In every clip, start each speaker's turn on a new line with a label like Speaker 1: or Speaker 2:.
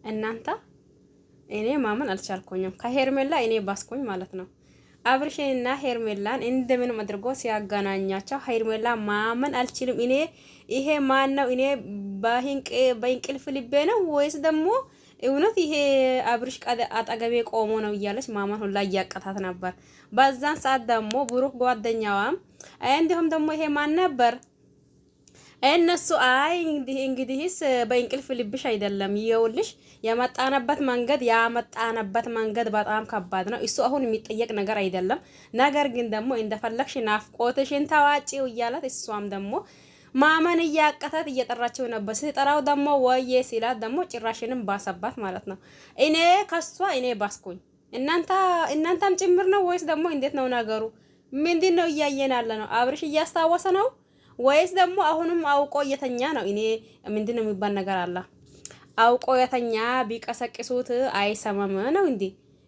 Speaker 1: እናንተ እኔ ማመን አልቻልኩኝም። ከሄርሜላ እኔ ባስኩኝ ማለት ነው። አብርሽንና ሄርሜላን እንደምንም አድርጎ ሲያገናኛቸው ሄርሜላ ማመን አልችልም። እኔ ይሄ ማን ነው? እኔ በእንቅልፍ ልቤ ነው ወይስ ደግሞ እውነት ይሄ አብርሽ አጠገቤ ቆሞ ነው እያለች ማመን ሁላ እያቀታት ነበር። በዛን ሰዓት ደግሞ ብሩክ ጓደኛዋም እንዲሁም ደግሞ ይሄ ማን ነበር እነሱ አይ እንግዲህስ በእንቅልፍ ልብሽ አይደለም ይኸውልሽ ያመጣነበት መንገድ በጣም ከባድ ነው። እሱ አሁን የሚጠየቅ ነገር አይደለም። ነገር ግን ደግሞ እንደፈለግሽ ናፍቆትሽን ተዋጪው እያላት እሷም ደግሞ ማመን እያቀታት እየጠራቸው ነበር። ሲጠራው ደግሞ ወዬ ሲላት ደግሞ ጭራሽንም ባሰባት ማለት ነው። እኔ ባስኩኝ። እናንተም ጭምር ነው ወይስ ደግሞ እንዴት ነው ነገሩ? ምንድነው እያየን ያለ ነው? አብርሽ እያስታወሰ ነው ወይስ ደግሞ አሁንም አውቆ እየተኛ ነው? እኔ ምንድነው የሚባል ነገር አለ። አውቆ የተኛ ቢቀሰቅሱት አይሰማም ነው እንዴ?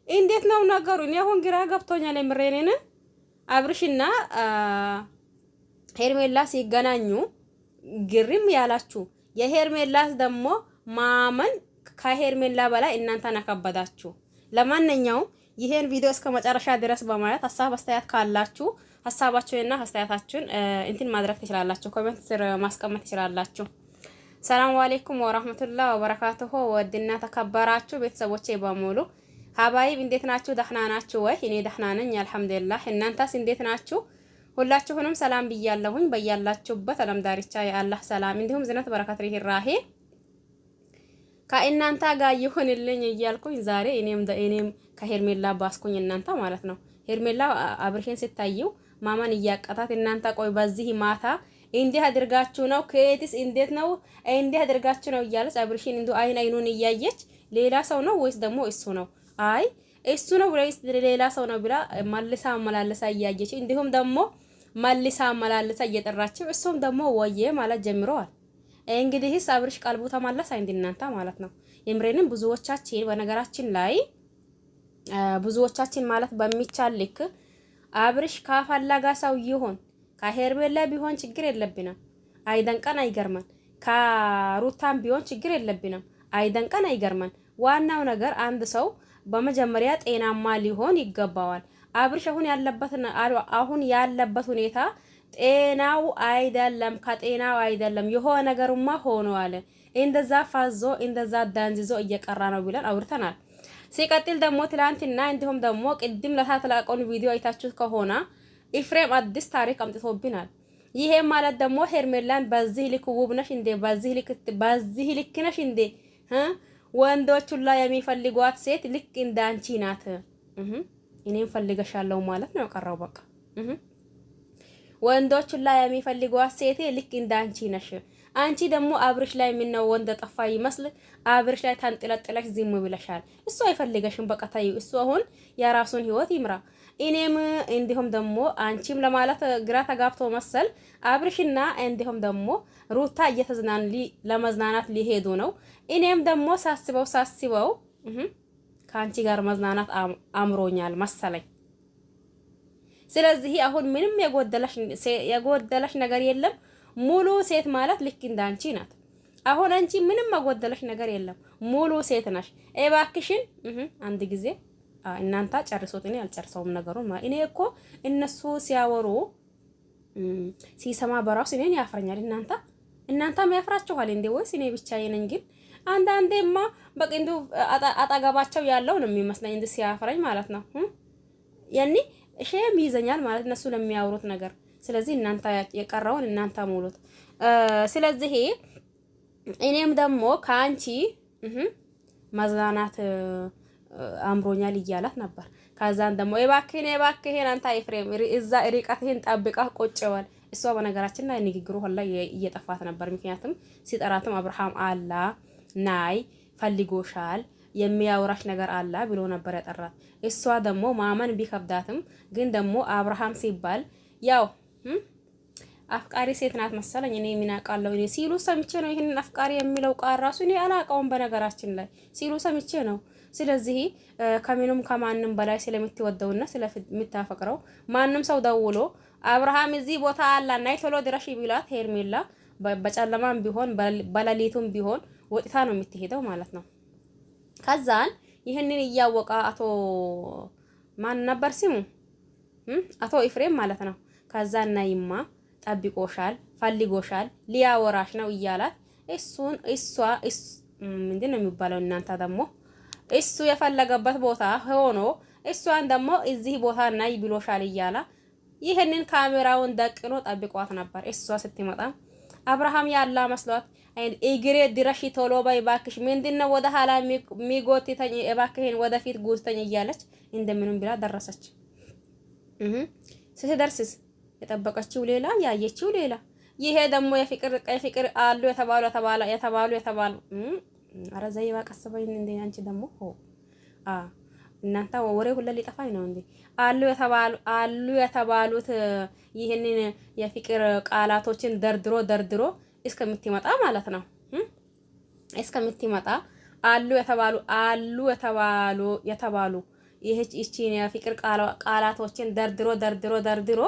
Speaker 1: እንዴት ነው ነገሩ? እኔ አሁን ግራ ገብቶኛል። የምሬኔን አብርሽና ሄርሜላ ሲገናኙ ግርም ያላችሁ የሄርሜላስ ደግሞ ማመን ከሄርሜላ በላይ እናንተ ነከበዳችሁ። ለማንኛውም ይሄን ቪዲዮ እስከ መጨረሻ ድረስ በማየት ሀሳብ አስተያየት ካላችሁ ሀሳባችሁንና አስተያየታችሁን እንትን ማድረግ ትችላላችሁ፣ ኮሜንት ስር ማስቀመጥ ትችላላችሁ። ሰላም አለይኩም ወራህመቱላሂ ወበረካቱሁ። ወድና ተከበራችሁ ቤተሰቦቼ በሙሉ ሀባይብ እንዴት ናችሁ? ደህና ናችሁ ወይ? እኔ ደህና ነኝ አልሐምዱሊላህ። እናንተስ እንዴት ናችሁ? ሁላችሁንም ሰላም ብያለሁኝ። በያላችሁበት ዓለም ዳርቻ የአላህ ሰላም እንዲሁም ዝነት በረከት ርህራሄ ከእናንተ ጋር ይሁንልኝ እያልኩኝ ዛሬ እኔም ከሄርሜላ ባስኩኝ እናንተ ማለት ነው። ሄርሜላ አብርሽን ስታዩ ማማን እያቀታት እናንተ ቆይ በዚህ ማታ እንዲህ አድርጋችሁ ነው ከየትስ እንዴት ነው እንዲህ አድርጋችሁ ነው እያለች አብርሽን እንዶ አይኑን እያየች ሌላ ሰው ነው ወይስ ደግሞ እሱ ነው? አይ እሱ ነው ወይስ ሌላ ሰው ነው ብላ መልሳ አመላለሳ እያየች እንዲሁም ደግሞ መልሳ አመላለሳ እየጠራችው እሱም ደግሞ ወየ ማለት ጀምረዋል። እንግዲህስ አብርሽ ቀልቡ ተመለሰ እናንተ ማለት ነው። የምሬንም ብዙዎቻችን ማለት በሚቻል ልክ አብርሽ ካፈለጋ ሰው ይሆን ከሄርሜላ ቢሆን ችግር የለብንም፣ አይደንቀን አይገርመን። ከሩታም ቢሆን ችግር የለብንም፣ አይደንቀን አይገርመን። ዋናው ነገር አንድ ሰው በመጀመሪያ ጤናማ ሊሆን ይገባዋል። አብርሽ አሁን ያለበት ሁኔታ ጤናው አይደለም፣ ከጤናው አይደለም። የሆነ ነገርማ ሆኗል። እንደዛ ፋዞ እንደዛ ዳንዝዞ እየቀራ ነው ብለን አውርተናል። ሲቀጥል ደግሞ ትላንትና እንዲሁም ደግሞ ቅድም ለታተላቀውን ቪዲዮ አይታችሁት ከሆነ ኢፍሬም አዲስ ታሪክ አምጥቶብናል። ይሄ ማለት ደግሞ ሄርሜላን በዚህ ልክ ውብ ነሽ እንዴ? በዚህ ልክ ነሽ እንዴ? ወንዶች ሁላ የሚፈልጓት ሴት ልክ እንዳንቺ ናት። እኔም ፈልገሻለሁ ማለት ነው ቀረው በቃ። ወንዶች ሁላ የሚፈልጓት ሴት ልክ እንዳንቺ ነሽ። አንቺ ደግሞ አብርሽ ላይ ምን ነው ወንድ ጠፋ ይመስል አብርሽ ላይ ታንጥለጥለሽ ዝም ብለሻል። እሱ አይፈልገሽም በቃ ታዩ። እሱ አሁን የራሱን ህይወት ይምራ። እኔም እንዲሁም ደግሞ አንቺም ለማለት ግራ ተጋብቶ መሰል አብርሽና እንዲሁም ደግሞ ሩታ ለመዝናናት ሊሄዱ ነው። እኔም ደግሞ ሳስበው ከአንቺ ጋር መዝናናት አምሮኛል መሰለኝ። ስለዚህ አሁን ምንም የጎደለሽ ነገር የለም። ሙሉ ሴት ማለት ልክ እንዳንቺ ናት። አሁን አንቺ ምንም የጎደለሽ ነገር የለም፣ ሙሉ ሴት ነሽ። እባክሽን አንድ ጊዜ እናንተ ጨርሶት እኔ አልጨርሰውም ነገሩን ማለት እኔ እኮ እነሱ ሲያወሩ ሲሰማ በራሱ እኔን ያፍረኛል። እናንተም ያፍራችኋል እንዴ ወይስ እኔ ብቻዬ ነኝ? ግን አንዳንዴማ በቃ እንዱ አጠገባቸው ያለው ነው የሚመስለኝ እንዴ ሲያፍረኝ ማለት ነው። ያኔ ሼም ይዘኛል ማለት እነሱ ለሚያወሩት ነገር። ስለዚህ እናንተ የቀረውን እናንተ ሙሉት። ስለዚህ እኔም ደግሞ ካንቺ መዝናናት አምሮኛል እያላት ነበር። ከዛን ደግሞ እባክህን አንተ ኤፍሬም እዛ ርቀትህን ጠብቀህ ቆጨዋል። እሷ በነገራችን ላይ ንግግሩ ሁላ እየጠፋት ነበር። ምክንያቱም ሲጠራትም አብርሃም አላ ናይ ፈልጎሻል የሚያወራሽ ነገር አላ ብሎ ነበር ያጠራት። እሷ ደግሞ ማመን ቢከብዳትም ግን ደግሞ አብርሃም ሲባል ያው አፍቃሪ ሴት ናት መሰለኝ። እኔ ምን አውቃለሁ? እኔ ሲሉ ሰምቼ ነው ይሄንን አፍቃሪ የሚለው ቃል ራሱ እኔ አላውቀውም በነገራችን ላይ ሲሉ ሰምቼ ነው። ስለዚህ ከምንም ከማንም በላይ ስለምትወደውና ስለምታፈቅረው ማንም ሰው ደውሎ አብርሃም እዚህ ቦታ አላ ናይ ቶሎ ድረሽ ቢላት ሄርሜላ በጨለማም ቢሆን በሌሊቱም ቢሆን ወጥታ ነው የምትሄደው ማለት ነው። ከዛን ይህንን እያወቀ አቶ ማን ነበር ስሙ አቶ ኢፍሬም ማለት ነው። ከዛን ነይማ ጠብቆሻል፣ ፈልጎሻል፣ ሊያወራሽ ነው እያላት ምንድን ነው የሚባለው እናንተ ደግሞ እሱ የፈለገበት ቦታ ሆኖ እሷን ደግሞ እዚህ ቦታ ናይ ብሎሻል እያላ ይሄንን ካሜራውን ደቅኖ ጠብቋት ነበር። እሷ ስትመጣ አብርሃም ያላ መስሏት እግሬ ድረሽ ቶሎ በይ ባክሽ፣ ምንድነው ወደ ኋላ ሚጎትተኝ እባክህን ወደፊት ጉዝተኝ እያለች እንደምንም ብላ ደረሰች። ስትደርስስ የጠበቀችው ሌላ ያየችው ሌላ። ይሄ ደግሞ የፍቅር አሉ የተባሉ አረ ዘይባ ቀስበኝ እንደ አንቺ ደግሞ እናንተ ወሬ ሁሉ ሊጠፋኝ ነው እንዴ? አሉ የተባሉት ይሄንን የፍቅር ቃላቶችን ደርድሮ እስከምትመጣ ማለት ነው። እስከምትመጣ አሉ የተባሉ ይህቺን የፍቅር ቃላቶችን ደርድሮ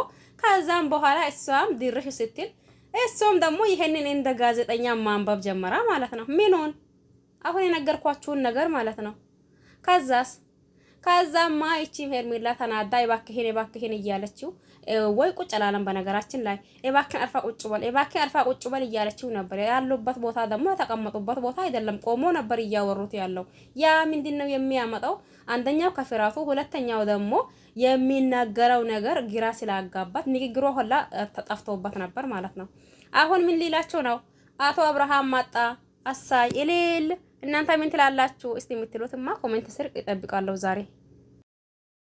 Speaker 1: ከዛም በኋላ እሷም ድርሽ ስትል እሷም ደግሞ ይሄንን እንደ ጋዜጠኛ ማንበብ ጀመራ ማለት ነው። ምኑን አሁን የነገርኳችሁን ነገር ማለት ነው። ከዛማ እቺም ሄርሜላ ተናዳ እባክህን እያለችው ወይ ቁጭ አላለም። በነገራችን ላይ እባክህን አርፋ ቁጭ በል እያለችው ነበር። ያሉበት ቦታ ደግሞ የተቀመጡበት ቦታ አይደለም፣ ቆሞ ነበር እያወሩት ያለው። ያ ምንድነው የሚያመጣው? አንደኛው ከፍራቱ፣ ሁለተኛው ደግሞ የሚናገረው ነገር ግራ ስላጋባት ንግግሯ ሁላ ተጠፍቶበት ነበር ማለት ነው። አሁን ምን ሊላቸው ነው? አቶ አብርሃም ማጣ አሳይ እልል። እናንተ ምን ትላላችሁ? እስቲ የምትሉትማ ኮሜንት ስር እጠብቃለሁ ዛሬ